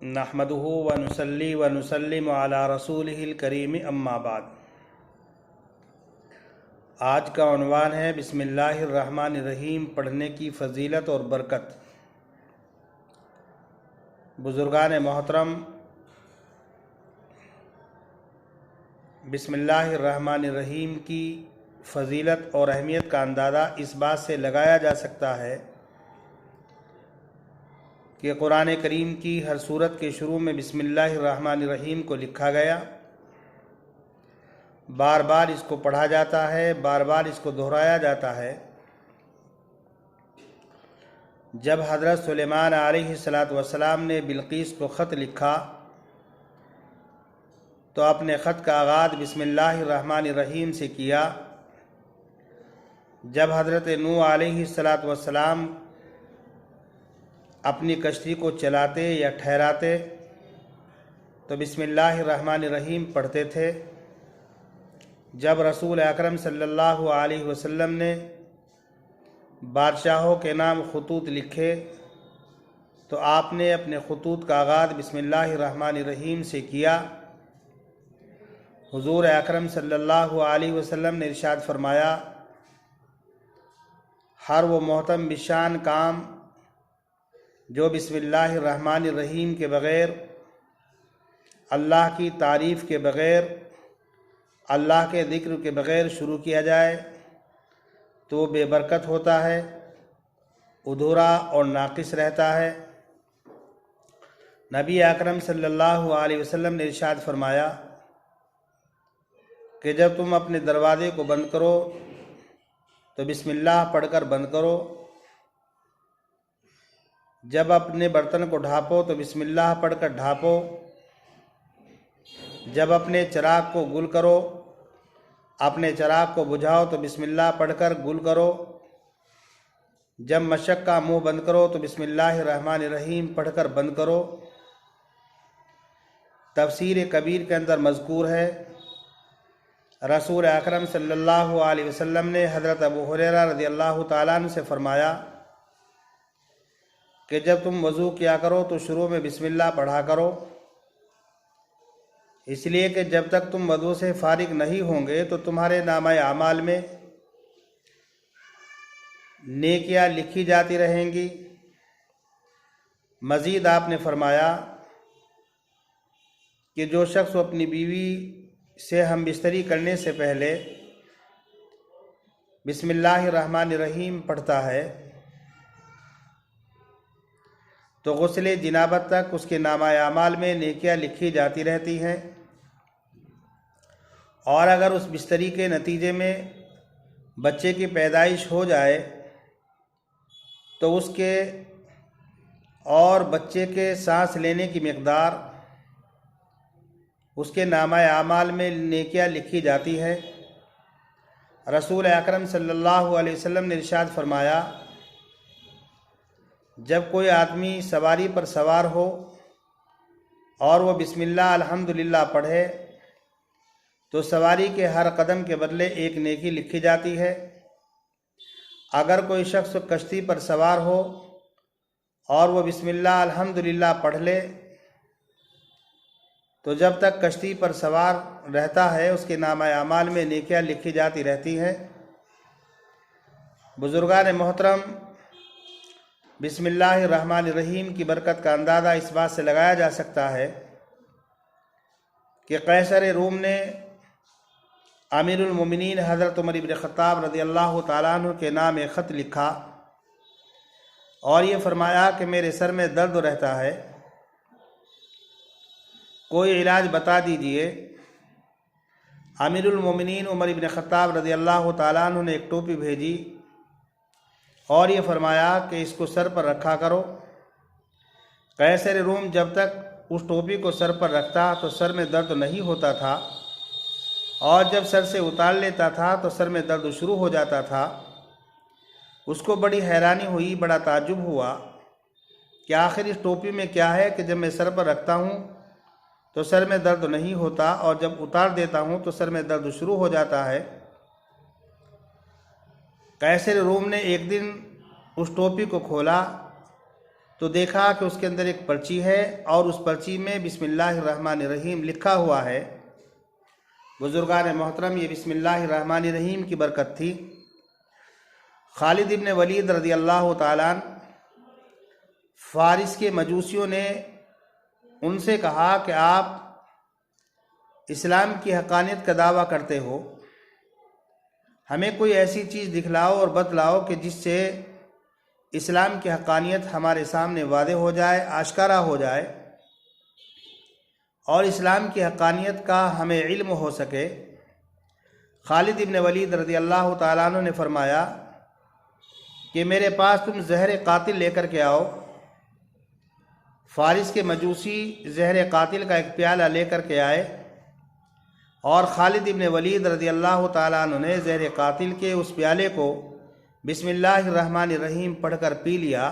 نحمدہ ونصلی ونسلم علی رسولہ الکریم اما بعد۔ آج کا عنوان ہے بسم اللہ الرحمن الرحیم پڑھنے کی فضیلت اور برکت۔ بزرگان محترم، بسم اللہ الرحمن الرحیم کی فضیلت اور اہمیت کا اندازہ اس بات سے لگایا جا سکتا ہے کہ قرآن کریم کی ہر سورت کے شروع میں بسم اللہ الرحمن الرحیم کو لکھا گیا، بار بار اس کو پڑھا جاتا ہے، بار بار اس کو دہرایا جاتا ہے۔ جب حضرت سلیمان علیہ السلام نے بلقیس کو خط لکھا تو اپنے خط کا آغاز بسم اللہ الرحمن الرحیم سے کیا۔ جب حضرت نوح علیہ السلام اپنی کشتی کو چلاتے یا ٹھہراتے تو بسم اللہ الرحمن الرحیم پڑھتے تھے۔ جب رسول اکرم صلی اللہ علیہ وسلم نے بادشاہوں کے نام خطوط لکھے تو آپ نے اپنے خطوط کا آغاز بسم اللہ الرحمن الرحیم سے کیا۔ حضور اکرم صلی اللہ علیہ وسلم نے ارشاد فرمایا، ہر وہ محترم بشان کام جو بسم اللہ الرحمن الرحیم کے بغیر، اللہ کی تعریف کے بغیر، اللہ کے ذکر کے بغیر شروع کیا جائے تو بے برکت ہوتا ہے، ادھورا اور ناقص رہتا ہے۔ نبی اکرم صلی اللہ علیہ وسلم نے ارشاد فرمایا کہ جب تم اپنے دروازے کو بند کرو تو بسم اللہ پڑھ کر بند کرو، جب اپنے برتن کو ڈھانپو تو بسم اللہ پڑھ کر ڈھانپو، جب اپنے چراغ کو گل کرو، اپنے چراغ کو بجھاؤ تو بسم اللہ پڑھ کر گل کرو، جب مشک کا منہ بند کرو تو بسم اللہ الرحمن الرحیم پڑھ کر بند کرو۔ تفسیر کبیر کے اندر مذکور ہے، رسول اکرم صلی اللہ علیہ وسلم نے حضرت ابو ہریرہ رضی اللہ تعالیٰ عنہ سے فرمایا کہ جب تم وضو کیا کرو تو شروع میں بسم اللہ پڑھا کرو، اس لیے کہ جب تک تم وضو سے فارغ نہیں ہوں گے تو تمہارے نامہ اعمال میں نیکیاں لکھی جاتی رہیں گی۔ مزید آپ نے فرمایا کہ جو شخص اپنی بیوی سے ہم بستری کرنے سے پہلے بسم اللہ الرحمن الرحیم پڑھتا ہے تو غسل جنابت تک اس کے نامہ اعمال میں نیکیاں لکھی جاتی رہتی ہیں، اور اگر اس بستری کے نتیجے میں بچے کی پیدائش ہو جائے تو اس کے اور بچے کے سانس لینے کی مقدار اس کے نامہ اعمال میں نیکیاں لکھی جاتی ہے۔ رسول اکرم صلی اللہ علیہ وسلم نے ارشاد فرمایا، جب کوئی آدمی سواری پر سوار ہو اور وہ بسم اللہ الحمدللہ پڑھے تو سواری کے ہر قدم کے بدلے ایک نیکی لکھی جاتی ہے۔ اگر کوئی شخص کشتی پر سوار ہو اور وہ بسم اللہ الحمدللہ پڑھ لے تو جب تک کشتی پر سوار رہتا ہے اس کے نامہ اعمال میں نیکیاں لکھی جاتی رہتی ہیں۔ بزرگان محترم، بسم اللہ الرحمن الرحیم کی برکت کا اندازہ اس بات سے لگایا جا سکتا ہے کہ قیصر روم نے امیر المومنین حضرت عمر بن خطاب رضی اللہ تعالیٰ عنہ کے نام ایک خط لکھا اور یہ فرمایا کہ میرے سر میں درد رہتا ہے، کوئی علاج بتا دیجئے۔ امیر المومنین عمر بن خطاب رضی اللہ تعالیٰ عنہ نے ایک ٹوپی بھیجی اور یہ فرمایا کہ اس کو سر پر رکھا کرو۔ قیصر روم جب تک اس ٹوپی کو سر پر رکھتا تو سر میں درد نہیں ہوتا تھا، اور جب سر سے اتار لیتا تھا تو سر میں درد شروع ہو جاتا تھا۔ اس کو بڑی حیرانی ہوئی، بڑا تعجب ہوا کہ آخر اس ٹوپی میں کیا ہے کہ جب میں سر پر رکھتا ہوں تو سر میں درد نہیں ہوتا اور جب اتار دیتا ہوں تو سر میں درد شروع ہو جاتا ہے۔ قیصر روم نے ایک دن اس ٹوپی کو کھولا تو دیکھا کہ اس کے اندر ایک پرچی ہے اور اس پرچی میں بسم اللہ الرحمن الرحیم لکھا ہوا ہے۔ بزرگان محترم، یہ بسم اللہ الرحمن الرحیم کی برکت تھی۔ خالد ابن ولید رضی اللہ تعالیٰ عنہ، فارس کے مجوسیوں نے ان سے کہا کہ آپ اسلام کی حقانیت کا دعویٰ کرتے ہو، ہمیں کوئی ایسی چیز دکھلاؤ اور بتلاؤ کہ جس سے اسلام کی حقانیت ہمارے سامنے واضح ہو جائے، آشکارا ہو جائے، اور اسلام کی حقانیت کا ہمیں علم ہو سکے۔ خالد ابن ولید رضی اللہ تعالیٰ عنہ نے فرمایا کہ میرے پاس تم زہر قاتل لے کر کے آؤ۔ فارس کے مجوسی زہر قاتل کا ایک پیالہ لے کر کے آئے اور خالد ابن ولید رضی اللہ تعالیٰ عنہ نے زہر قاتل کے اس پیالے کو بسم اللہ الرحمن الرحیم پڑھ کر پی لیا۔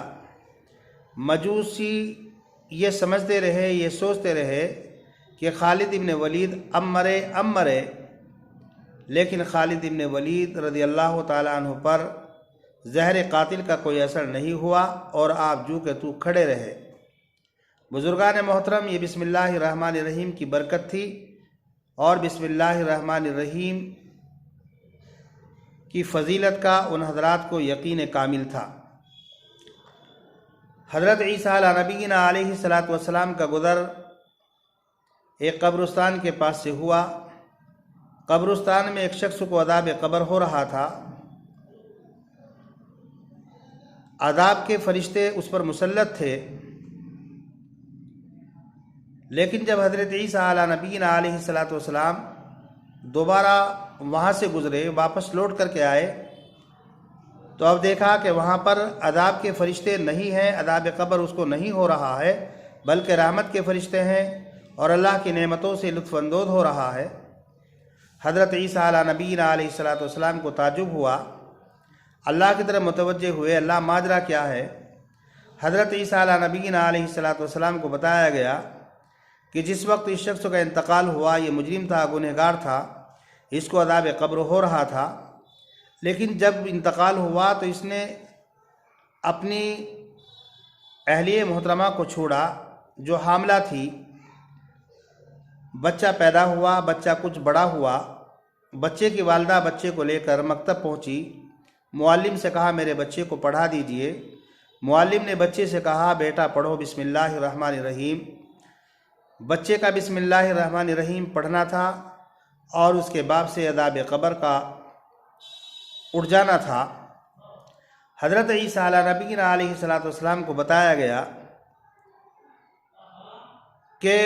مجوسی یہ سمجھتے رہے، یہ سوچتے رہے کہ خالد ابن ولید ام مرے، لیکن خالد ابن ولید رضی اللہ تعالیٰ عنہ پر زہر قاتل کا کوئی اثر نہیں ہوا اور آپ جو کہ تو کھڑے رہے۔ بزرگان محترم، یہ بسم اللہ الرحمن الرحیم کی برکت تھی اور بسم اللہ الرحمن الرحیم کی فضیلت کا ان حضرات کو یقین کامل تھا۔ حضرت عیسیٰ علیہ نبینا علیہ الصلاۃ والسلام کا گزر ایک قبرستان کے پاس سے ہوا۔ قبرستان میں ایک شخص کو عذاب قبر ہو رہا تھا۔ عذاب کے فرشتے اس پر مسلط تھے، لیکن جب حضرت عیسیٰ علیہ نبینا علیہ الصلاۃ والسلام دوبارہ وہاں سے گزرے، واپس لوٹ کر کے آئے، تو اب دیکھا کہ وہاں پر عذاب کے فرشتے نہیں ہیں، عذاب قبر اس کو نہیں ہو رہا ہے، بلکہ رحمت کے فرشتے ہیں اور اللہ کی نعمتوں سے لطف اندوز ہو رہا ہے۔ حضرت عیسیٰ علیہ نبینا علیہ الصلاۃ والسلام کو تعجب ہوا، اللہ کی طرف متوجہ ہوئے، اللہ ماجرا کیا ہے؟ حضرت عیسیٰ علیہ نبینا علیہ الصلاۃ والسلام کو بتایا گیا کہ جس وقت اس شخص کا انتقال ہوا، یہ مجرم تھا، گنہگار تھا، اس کو عذاب قبر ہو رہا تھا، لیکن جب انتقال ہوا تو اس نے اپنی اہلیہ محترمہ کو چھوڑا جو حاملہ تھی۔ بچہ پیدا ہوا، بچہ کچھ بڑا ہوا، بچے کی والدہ بچے کو لے کر مکتب پہنچی، معلم سے کہا میرے بچے کو پڑھا دیجئے۔ معلم نے بچے سے کہا بیٹا پڑھو بسم اللہ الرحمن الرحیم۔ بچے کا بسم اللہ الرحمن الرحیم پڑھنا تھا اور اس کے بعد سے عذاب قبر کا اٹھ جانا تھا۔ حضرت عیسیٰ علیہ نبینا علیہ الصلاۃ والسلام کو بتایا گیا کہ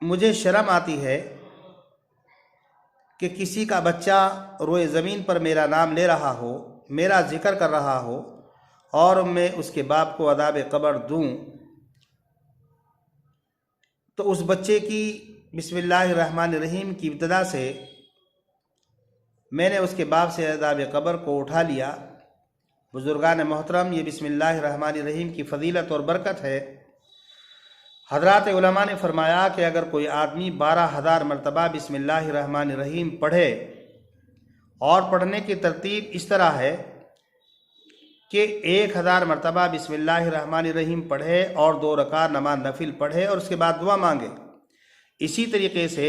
مجھے شرم آتی ہے کہ کسی کا بچہ روئے زمین پر میرا نام لے رہا ہو، میرا ذکر کر رہا ہو، اور میں اس کے باپ کو عذاب قبر دوں، تو اس بچے کی بسم اللہ الرحمن الرحیم کی ابتدا سے میں نے اس کے باپ سے عذاب قبر کو اٹھا لیا۔ بزرگان محترم، یہ بسم اللہ الرحمن الرحیم کی فضیلت اور برکت ہے۔ حضرات علماء نے فرمایا کہ اگر کوئی آدمی 12,000 مرتبہ بسم اللہ الرحمن الرحیم پڑھے، اور پڑھنے کی ترتیب اس طرح ہے کہ 1000 مرتبہ بسم اللہ الرحمن الرحیم پڑھے اور 2 رکعت نماز نفل پڑھے اور اس کے بعد دعا مانگے، اسی طریقے سے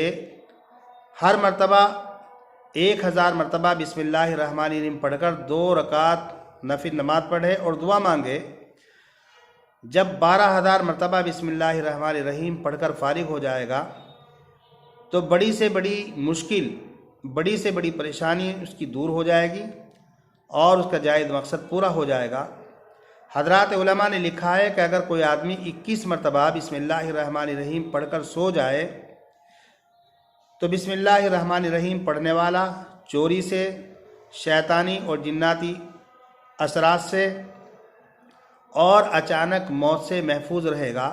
ہر مرتبہ 1000 مرتبہ بسم اللہ الرحمن الرحیم پڑھ کر 2 رکعت نفل نماز پڑھے اور دعا مانگے۔ جب 12,000 مرتبہ بسم اللہ الرحمن الرحیم پڑھ کر فارغ ہو جائے گا تو بڑی سے بڑی مشکل، بڑی سے بڑی پریشانی اس کی دور ہو جائے گی اور اس کا جائز مقصد پورا ہو جائے گا۔ حضرات علماء نے لکھا ہے کہ اگر کوئی آدمی 21 مرتبہ بسم اللہ الرحمن الرحیم پڑھ کر سو جائے تو بسم اللہ الرحمن الرحیم پڑھنے والا چوری سے، شیطانی اور جناتی اثرات سے اور اچانک موت سے محفوظ رہے گا۔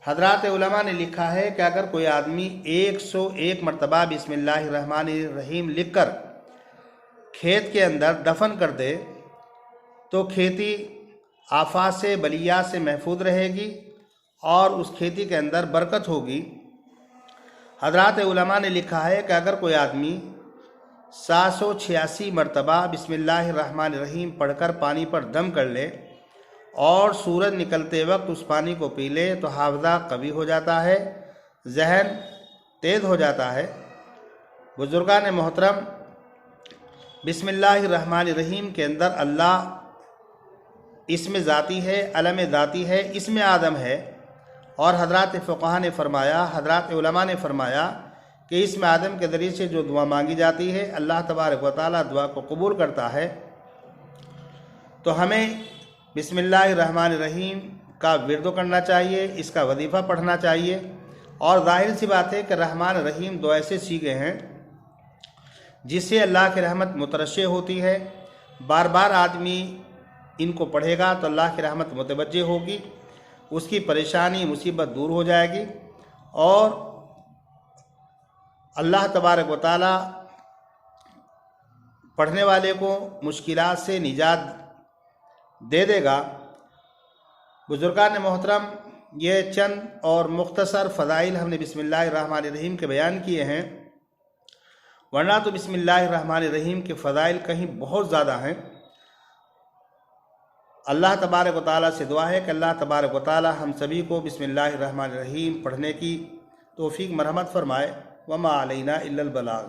حضرات علماء نے لکھا ہے کہ اگر کوئی آدمی 101 مرتبہ بسم اللہ الرحمن الرحیم لکھ کر کھیت کے اندر دفن کر دے تو کھیتی آفات سے، بلیات سے محفوظ رہے گی اور اس کھیتی کے اندر برکت ہوگی۔ حضرات علماء نے لکھا ہے کہ اگر کوئی آدمی 786 مرتبہ بسم اللہ الرحمن الرحیم پڑھ کر پانی پر دم کر لے اور سورج نکلتے وقت اس پانی کو پی لے تو حافظہ قوی ہو جاتا ہے، ذہن تیز ہو جاتا ہے۔ بزرگان محترم، بسم اللہ الرحمن الرحیم کے اندر اللہ اسم ذاتی ہے، علم ذاتی ہے، اسم آدم ہے، اور حضرات فقہا نے فرمایا، حضرات علماء نے فرمایا کہ اسم آدم کے ذریعے سے جو دعا مانگی جاتی ہے اللہ تبارک و تعالیٰ دعا کو قبول کرتا ہے۔ تو ہمیں بسم اللہ الرحمن الرحیم کا ورد کرنا چاہیے، اس کا وظیفہ پڑھنا چاہیے، اور ظاہر سی بات ہے کہ رحمان الرحیم دو ایسے سیغے ہیں جس سے اللہ کی رحمت مترشح ہوتی ہے۔ بار بار آدمی ان کو پڑھے گا تو اللہ کی رحمت متوجہ ہوگی، اس کی پریشانی مصیبت دور ہو جائے گی، اور اللہ تبارک و تعالیٰ پڑھنے والے کو مشکلات سے نجات دے دے گا۔ بزرگان محترم، یہ چند اور مختصر فضائل ہم نے بسم اللہ الرحمن الرحیم کے بیان کیے ہیں، ورنہ تو بسم اللہ الرحمن الرحیم کے فضائل کہیں بہت زیادہ ہیں۔ اللہ تبارک و تعالیٰ سے دعا ہے کہ اللہ تبارک و تعالیٰ ہم سبھی کو بسم اللہ الرحمن الرحیم پڑھنے کی توفیق مرحمت فرمائے۔ وما علینا الا البلاغ۔